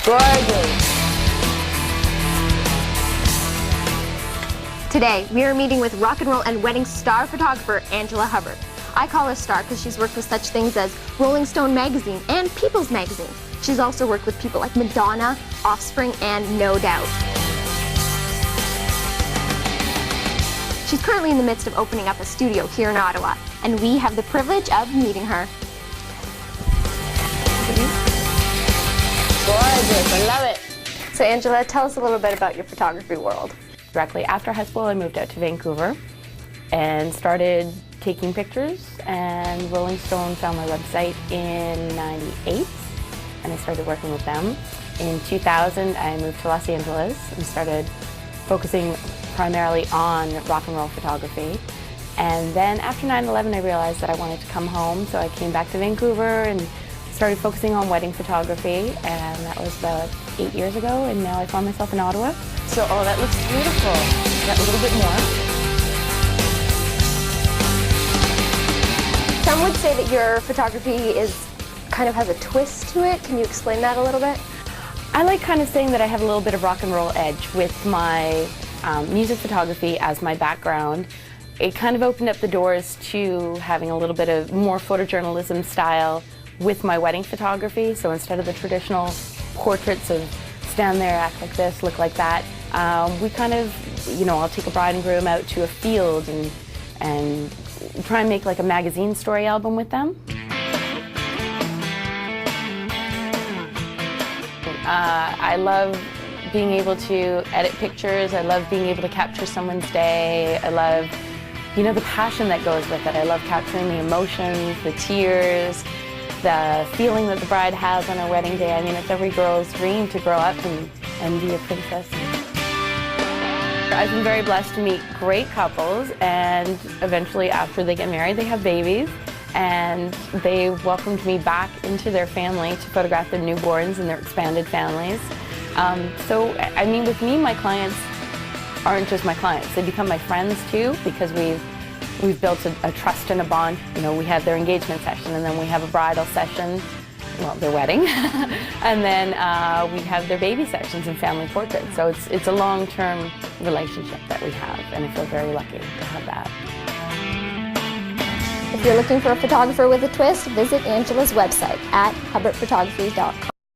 Gorgeous. Today, we are meeting with rock and roll and wedding star photographer Angela Hubbard. I call her star because she's worked with such things as Rolling Stone magazine and People's magazine. She's also worked with people like Madonna, Offspring, and No Doubt. She's currently in the midst of opening up a studio here in Ottawa, and we have the privilege of meeting her. Gorgeous, I love it. So Angela, tell us a little bit about your photography world. Directly after high school, I moved out to Vancouver and started taking pictures, and Rolling Stone found my website in '98, and I started working with them. In 2000, I moved to Los Angeles and started focusing primarily on rock and roll photography. And then after 9/11, I realized that I wanted to come home, so I came back to Vancouver and started focusing on wedding photography, and that was about 8 years ago, and now I find myself in Ottawa. So, oh, that looks beautiful. Got a little bit more. Some would say that your photography is kind of has a twist to it. Can you explain that a little bit? I like kind of saying that I have a little bit of rock and roll edge with my music photography as my background. It kind of opened up the doors to having a little bit of more photojournalism style with my wedding photography. So instead of the traditional portraits of stand there, act like this, look like that, we kind of, I'll take a bride and groom out to a field and try and make like a magazine story album with them. I love being able to edit pictures. I love being able to capture someone's day. I love, the passion that goes with it. I love capturing the emotions, the tears, the feeling that the bride has on her wedding day. I mean, it's every girl's dream to grow up and be a princess. I've been very blessed to meet great couples, and eventually after they get married, they have babies, and they welcomed me back into their family to photograph their newborns and their expanded families. So, I mean, with me, my clients aren't just my clients. They become my friends too, because we've built a trust and a bond. We have their engagement session, and then we have a bridal session, well, their wedding, and then we have their baby sessions and family portraits. So it's a long-term relationship that we have, and I feel very lucky to have that. If you're looking for a photographer with a twist, visit Angela's website at hubbardphotography.com.